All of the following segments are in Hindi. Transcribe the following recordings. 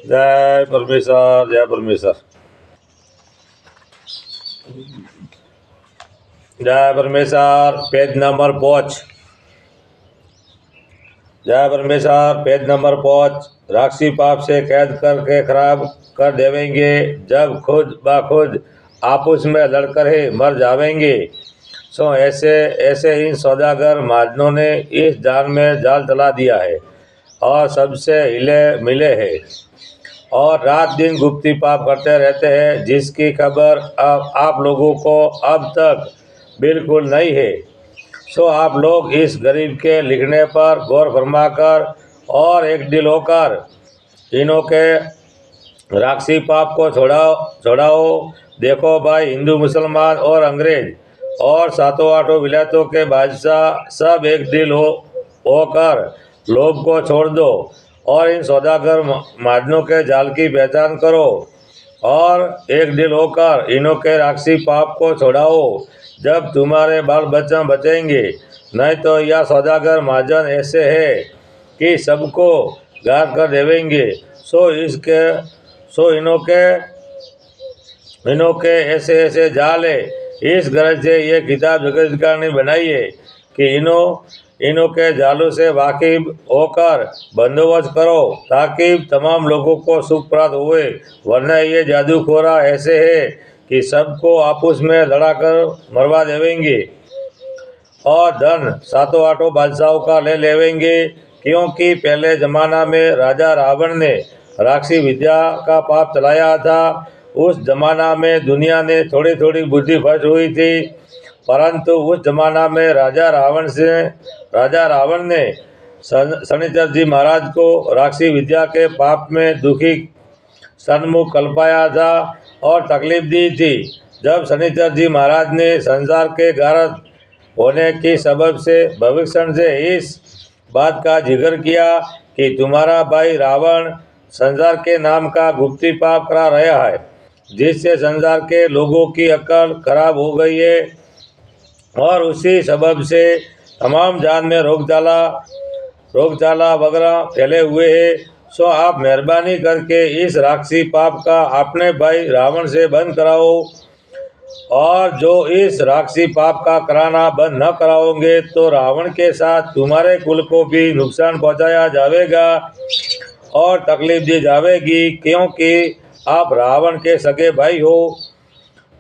जय परमेश्वर, जय परमेश्वर, जय परमेश्वर। Page number 5। जय परमेश्वर। Page number 5। राक्षसी पाप से कैद करके खराब कर देवेंगे, जब खुद बाखुद आपस में लड़कर ही मर जावेंगे। सो ऐसे ऐसे इन सौदागर महाजनों ने इस जाल में जाल चला दिया है और सबसे हिले मिले हैं और रात दिन गुप्ती पाप करते रहते हैं, जिसकी खबर अब आप लोगों को अब तक बिल्कुल नहीं है। सो आप लोग इस गरीब के लिखने पर गौर फरमाकर और एक दिल होकर इनों के राक्षसी पाप को छोड़ाओ। देखो भाई, हिंदू मुसलमान और अंग्रेज और सातों आठों विलायतों के बादशाह सब एक दिल होकर लोभ को छोड़ दो और इन सौदागर महाजनों के जाल की पहचान करो और एक दिल होकर इनों के राक्षसी पाप को छोड़ाओ, जब तुम्हारे बाल बच्चे बचेंगे। नहीं तो यह सौदागर महाजन ऐसे है कि सबको गार कर देवेंगे। सो इनों के ऐसे ऐसे जाल है। इस गरज से ये किताब जगत ने बनाई है कि इनों के जालों से वाकिफ होकर बंदोबस्त करो, ताकि तमाम लोगों को सुख प्राप्त हुए। वरना ये जादूखोरा ऐसे है कि सबको आपस में लड़ाकर मरवा देवेंगे और धन सातों आठों बादशाहों का ले लेवेंगे। क्योंकि पहले जमाना में राजा रावण ने राक्षसी विद्या का पाप चलाया था। उस जमाना में दुनिया ने थोड़ी थोड़ी बुद्धि भ्रष्ट हुई थी, परंतु उस जमाना में राजा रावण ने शनिचर जी महाराज को राक्षसी विद्या के पाप में दुखी सन्मुख कल्पाया था और तकलीफ दी थी। जब शनिचर जी महाराज ने संसार के गारद होने की सबब से भविष्य से इस बात का जिक्र किया कि तुम्हारा भाई रावण संसार के नाम का गुप्ती पाप करा रहा है, जिससे संसार के लोगों की अक्ल खराब हो गई है और उसी सबब से तमाम जान में रोगचाला वगैरह फैले हुए हैं। सो आप मेहरबानी करके इस राक्षसी पाप का अपने भाई रावण से बंद कराओ, और जो इस राक्षसी पाप का कराना बंद न कराओगे तो रावण के साथ तुम्हारे कुल को भी नुकसान पहुंचाया जाएगा और तकलीफ दी जाएगी। क्योंकि आप रावण के सगे भाई हो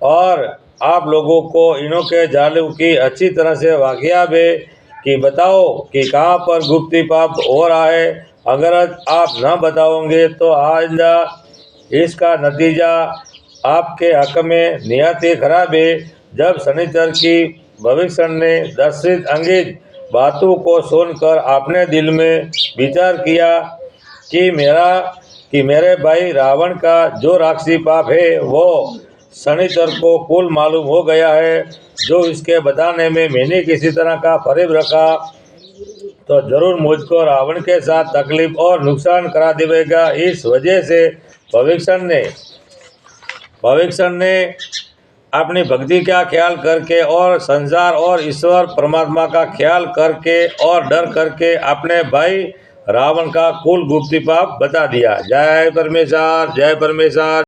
और आप लोगों को इनों के जालों की अच्छी तरह से वाकियाब है कि बताओ कि कहाँ पर गुप्ती पाप हो रहा है। अगर आप न बताओगे तो आइंदा इसका नतीजा आपके हक में नियत ही खराब है। जब शनिचर की भविष्य ने दर्शित अंगित बातों को सुनकर अपने दिल में विचार किया कि मेरे भाई रावण का जो राक्षसी पाप है वो शनिचर को कुल मालूम हो गया है, जो इसके बताने में मैंने किसी तरह का फरेब रखा तो जरूर मुझको रावण के साथ तकलीफ और नुकसान करा देगा। इस वजह से भविष्य ने अपनी भक्ति का ख्याल करके और संसार और ईश्वर परमात्मा का ख्याल करके और डर करके अपने भाई रावण का कुल गुप्ती पाप बता दिया। जय परमेश्वर, जय परमेश्वर।